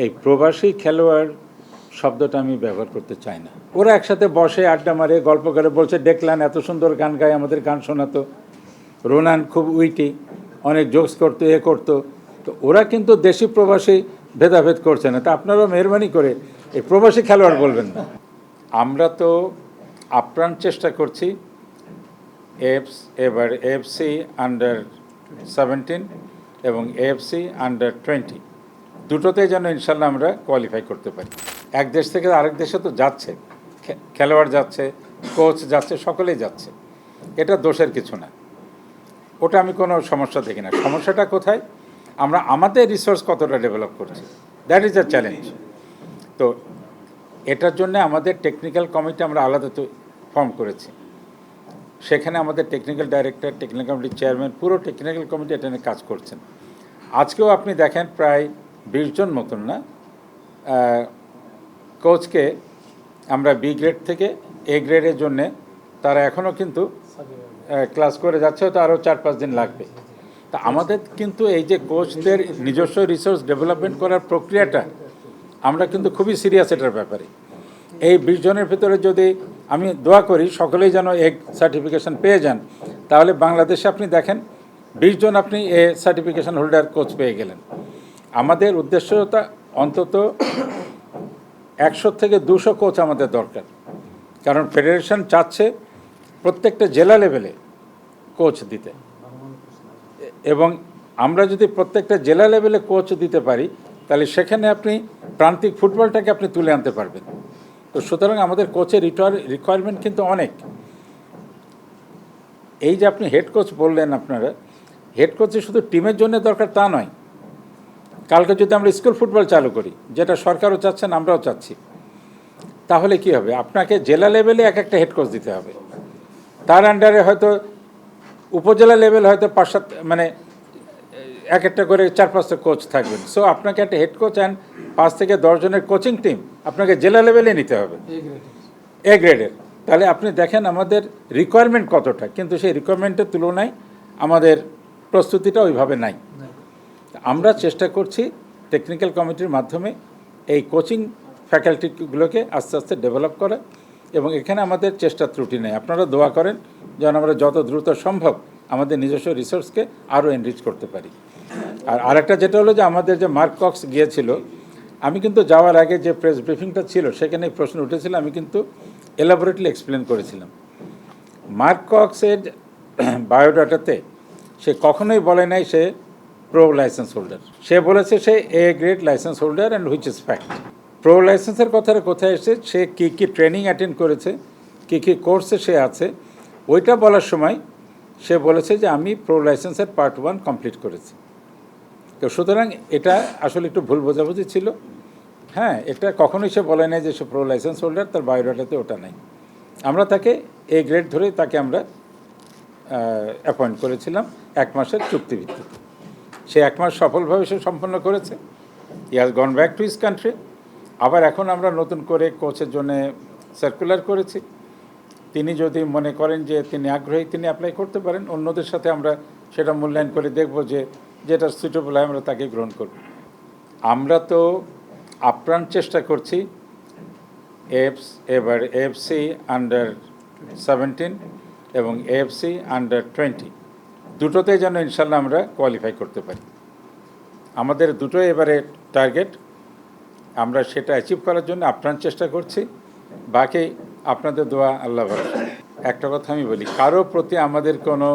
এই প্রবাসী খেলোয়াড় শব্দটা আমি ব্যবহার করতে চাই না। ওরা একসাথে বসে আড্ডা মারে গল্প করে, বলছে ডেকলান এত সুন্দর গান গায়, আমাদের গান শোনাতো, রোনান খুব উইটি, অনেক জোকস করতো, করতো। তো ওরা কিন্তু দেশি প্রবাসী ভেদাভেদ করছে না। তা আপনারাও মেহরবানি করে এই প্রবাসী খেলোয়াড় বলবেন না। আমরা তো আপ্রাণ চেষ্টা করছি এবার এএফসি আন্ডার-17 এবং এএফসি আন্ডার-20 দুটোতেই যেন ইনশাল্লাহ আমরা কোয়ালিফাই করতে পারি। এক দেশ থেকে আরেক দেশে তো যাচ্ছে, খেলোয়াড় যাচ্ছে, কোচ যাচ্ছে, সকলেই যাচ্ছে, এটা দোষের কিছু না। ওটা আমি কোনো সমস্যা দেখি না। সমস্যাটা কোথায়? আমরা আমাদের রিসোর্স কতটা ডেভেলপ করছি, দ্যাট ইজ আ চ্যালেঞ্জ। তো এটার জন্য আমাদের টেকনিক্যাল কমিটি আমরা আলাদা তো ফর্ম করেছি। সেখানে আমাদের টেকনিক্যাল ডাইরেক্টর, টেকনিক্যাল কমিটির চেয়ারম্যান, পুরো টেকনিক্যাল কমিটি এটা নিয়ে কাজ করছেন। আজকেও আপনি দেখেন প্রায় 20 জন মতন না কোচকে আমরা বি গ্রেড থেকে এ গ্রেডের জন্যে তারা এখনও কিন্তু ক্লাস করে যাচ্ছে, হয়তো আরও 4-5 দিন লাগবে। তা আমাদের কিন্তু এই যে কোচদের নিজস্ব রিসোর্স ডেভেলপমেন্ট করার প্রক্রিয়াটা আমরা কিন্তু খুবই সিরিয়াস এটার ব্যাপারে। এই 20 জনের ভিতরে যদি আমি দোয়া করি সকলেই যেন এগ সার্টিফিকেশন পেয়ে যান, তাহলে বাংলাদেশে আপনি দেখেন 20 জন আপনি এ সার্টিফিকেশন হোল্ডার কোচ পেয়ে গেলেন। আমাদের উদ্দেশ্যটা অন্তত 100 থেকে 200 কোচ আমাদের দরকার, কারণ ফেডারেশন চাচ্ছে প্রত্যেকটা জেলা লেভেলে কোচ দিতে, এবং আমরা যদি প্রত্যেকটা জেলা লেভেলে কোচ দিতে পারি তাহলে সেখানে আপনি প্রান্তিক ফুটবলটাকে আপনি তুলে আনতে পারবেন। তো সুতরাং আমাদের কোচের রিকোয়ারমেন্ট কিন্তু অনেক। এই যে আপনি হেড কোচ বললেন, আপনারা হেড কোচে শুধু টিমের জন্য দরকার তা নয়। কালকে যদি আমরা স্কুল ফুটবল চালু করি, যেটা সরকারও চাচ্ছেন আমরাও চাচ্ছি, তাহলে কি হবে? আপনাকে জেলা লেভেলে এক একটা হেড কোচ দিতে হবে, তার আন্ডারে হয়তো উপজেলা লেভেল হয়তো 5-7 মানে এক একটা করে 4-5টা কোচ থাকবেন। সো আপনাকে একটা হেড কোচ অ্যান্ড 5 থেকে 10 জনের কোচিং টিম আপনাকে জেলা লেভেলে নিতে হবে, এ গ্রেডের। তাহলে আপনি দেখেন আমাদের রিকোয়ারমেন্ট কতটা, কিন্তু সেই রিকোয়ারমেন্টের তুলনায় আমাদের প্রস্তুতিটা ওইভাবে নাই। আমরা চেষ্টা করছি টেকনিক্যাল কমিটির মাধ্যমে এই কোচিং ফ্যাকাল্টিগুলোকে আস্তে আস্তে ডেভেলপ করা, এবং এখানে আমাদের চেষ্টা ত্রুটি নেই। আপনারা দোয়া করেন যেন আমরা যত দ্রুত সম্ভব আমাদের নিজস্ব রিসোর্সকে আরও এনরিচ করতে পারি। আর আরেকটা যেটা হলো যে আমাদের যে মার্ক কক্স গিয়েছিল, আমি কিন্তু যাওয়ার আগে যে প্রেস ব্রিফিংটা ছিল সেখানে প্রশ্ন উঠেছিল, আমি কিন্তু এলাবোরেটলি এক্সপ্লেন করেছিলাম। মার্ক কক্সের বায়োডাটাতে সে কখনোই বলে নাই সে প্রো লাইসেন্স হোল্ডার। সে বলেছে সে A grade license holder, and which is fact. Pro লাইসেন্সের কথাটা কোথায় এসে, সে কী কী ট্রেনিং অ্যাটেন্ড করেছে, কী কী কোর্সে সে আছে, ওইটা বলার সময় সে বলেছে যে আমি প্রো লাইসেন্সের পার্ট 1 কমপ্লিট করেছি। তো সুতরাং এটা আসলে একটু ভুল বোঝাবুঝি ছিল। হ্যাঁ, এটা কখনোই সে বলে নাই যে সে প্রো লাইসেন্স হোল্ডার, তার বায়োডাটাতে ওটা নেই। আমরা তাকে এ গ্রেড ধরেই তাকে আমরা অ্যাপয়েন্ট করেছিলাম 1 মাসের চুক্তিভিত্তিতে। সে 1 মাস সফলভাবে সে সম্পন্ন করেছে। He has gone back to his country. আবার এখন আমরা নতুন করে কোচের জন্য সার্কুলার করেছি। তিনি যদি মনে করেন যে তিনি আগ্রহী, তিনি অ্যাপ্লাই করতে পারেন। অন্যদের সাথে আমরা সেটা মূল্যায়ন করে দেখব যে যেটা সুইটেবল হয় আমরা তাকে গ্রহণ করব। আমরা তো আপ্রাণ চেষ্টা করছি এবার এএফসি আন্ডার-17 এবং এএফসি আন্ডার-20 দুটোতেই যেন ইনশাল্লাহ আমরা কোয়ালিফাই করতে পারি। আমাদের দুটোই এবারে টার্গেট, আমরা সেটা অ্যাচিভ করার জন্য আপ্রাণ চেষ্টা করছি। বাকি আপনাদের দোয়া, আল্লাহ ভরসা। একটা কথা আমি বলি, কারো প্রতি আমাদের কোনো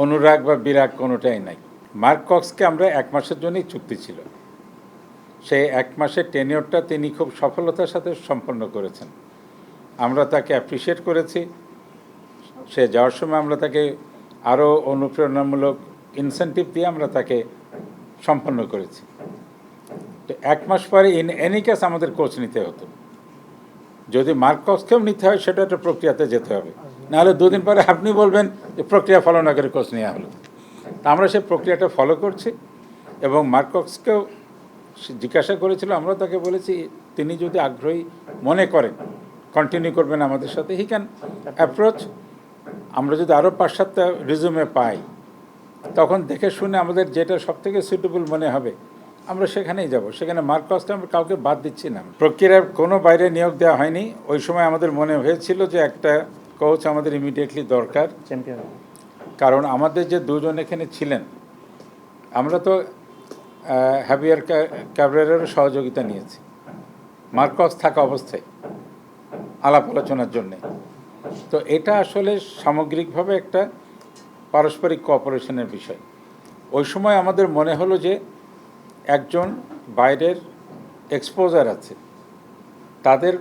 অনুরাগ বা বিরাগ কোনোটাই নাই। মার্ক কক্সকে আমরা 1 মাসের জন্যই চুক্তি ছিল, সেই 1 মাসের টেনিওরটা তিনি খুব সফলতার সাথে সম্পন্ন করেছেন। আমরা তাকে অ্যাপ্রিসিয়েট করেছি। সে যাওয়ার সময় আমরা তাকে আরও অনুপ্রেরণামূলক ইনসেন্টিভ দিয়ে আমরা তাকে সম্পন্ন করেছি। তো 1 মাস পরে ইন এনি কেস আমাদের কোচ নিতে হতো। যদি মার্ক কক্সকেও নিতে হয় সেটা একটা প্রক্রিয়াতে যেতে হবে, নাহলে 2 দিন পরে আপনি বলবেন যে প্রক্রিয়া ফলো না করে কোচ নেওয়া হলো। তা আমরা সেই প্রক্রিয়াটা ফলো করছি, এবং মার্ক কক্সকেও জিজ্ঞাসা করেছিল, আমরা তাকে বলেছি তিনি যদি আগ্রহী মনে করেন কন্টিনিউ করবেন আমাদের সাথে, হি ক্যান অ্যাপ্রোচ। আমরা যদি আরও 5-7টা রিজুমে পাই, তখন দেখে শুনে আমাদের যেটা সবথেকে সুইটেবল মনে হবে আমরা সেখানেই যাব, সেখানে মার্কসটা আমরা কাউকে বাদ দিচ্ছি না। প্রক্রিয়ার কোনো বাইরে নিয়োগ দেওয়া হয়নি। ওই সময় আমাদের মনে হয়েছিল যে একটা কোচ আমাদের ইমিডিয়েটলি দরকার, কারণ আমাদের যে দুজন এখানে ছিলেন, আমরা তো হ্যাভিয়ার ক্যাবরেরারও সহযোগিতা নিয়েছি মার্কস থাকা অবস্থায় আলাপ আলোচনার জন্যে। তো এটা আসলে সামগ্রিকভাবে একটা পারস্পরিক কোঅপারেশনের বিষয়। ওই সময় আমাদের মনে হলো যে একজন বাইরের এক্সপোজার আছে, তাদের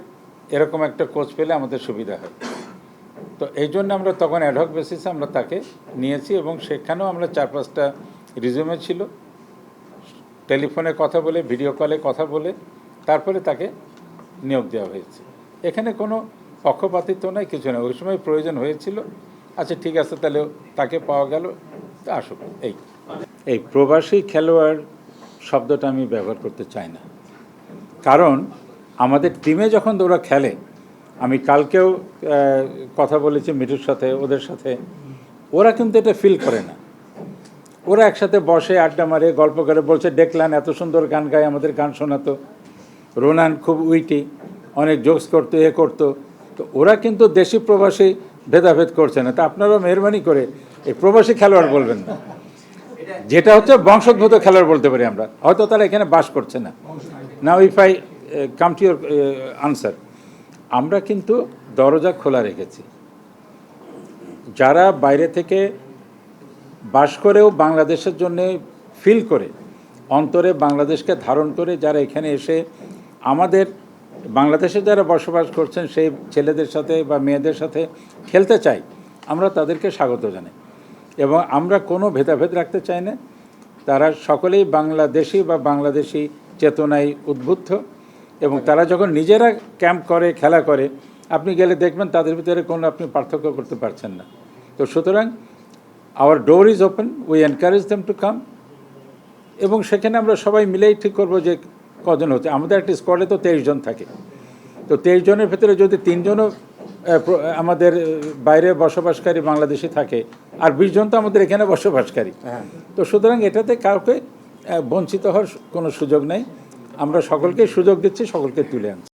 এরকম একটা কোচ পেলে আমাদের সুবিধা হয়। তো এই জন্য আমরা তখন অ্যাডহক বেসিসে আমরা তাকে নিয়েছি, এবং সেখানেও আমরা 4-5টা রিজিউমে ছিল, টেলিফোনে কথা বলে, ভিডিও কলে কথা বলে তারপরে তাকে নিয়োগ দেওয়া হয়েছে। এখানে কোনো পক্ষপাতিত্ব নাই, কিছু না। ওই সময় প্রয়োজন হয়েছিল, আচ্ছা ঠিক আছে তাহলে তাকে পাওয়া গেল, তা আসুক। এই প্রবাসী খেলোয়াড় শব্দটা আমি ব্যবহার করতে চাই না, কারণ আমাদের টিমে যখন ওরা খেলে, আমি কালকেও কথা বলেছি মিঠুর সাথে, ওদের সাথে, ওরা কিন্তু এটা ফিল করে না। ওরা একসাথে বসে আড্ডা মারে, গল্প করে, বলছে ডেকলান এত সুন্দর গান গায়, আমাদের গান শোনাতো, রোনান খুব উইটি, অনেক জোকস করতো, করতো। তো ওরা কিন্তু দেশি প্রবাসী ভেদাভেদ করছে না। তা আপনারাও মেহরবানি করে এই প্রবাসী খেলোয়াড় বলবেন না, যেটা হচ্ছে বংশোদ্ভূত খেলোয়াড় বলতে পারি আমরা। হয়তো তারা এখানে বাস করছে না। Now if I come to your answer, আমরা কিন্তু দরজা খোলা রেখেছি। যারা বাইরে থেকে বাস করেও বাংলাদেশের জন্যে ফিল করে, অন্তরে বাংলাদেশকে ধারণ করে, যারা এখানে এসে আমাদের বাংলাদেশে যারা বসবাস করছেন সেই ছেলেদের সাথে বা মেয়েদের সাথে খেলতে চাই, আমরা তাদেরকে স্বাগত জানাই। এবং আমরা কোনো ভেদাভেদ রাখতে চাই না। তারা সকলেই বাংলাদেশি বা বাংলাদেশি চেতনায় উদ্বুদ্ধ, এবং তারা যখন নিজেরা ক্যাম্প করে, খেলা করে, আপনি গেলে দেখবেন তাদের ভিতরে কোনো আপনি পার্থক্য করতে পারছেন না। তো সুতরাং our door is open, we encourage them to come, এবং সেখানে আমরা সবাই মিলেই ঠিক করবো যে কজন হচ্ছে। আমাদের একটা স্কোয়াডে তো 23 জন থাকে। তো 23 জনের ভেতরে যদি 3 জনও আমাদের বাইরে বসবাসকারী বাংলাদেশি থাকে, আর 20 জন তো আমাদের এখানে বসবাসকারী। তো সুতরাং এটাতে কাউকে বঞ্চিত হওয়ার কোনো সুযোগ নেই। আমরা সকলকে সুযোগ দিচ্ছি, সকলকে তুলে আনছি।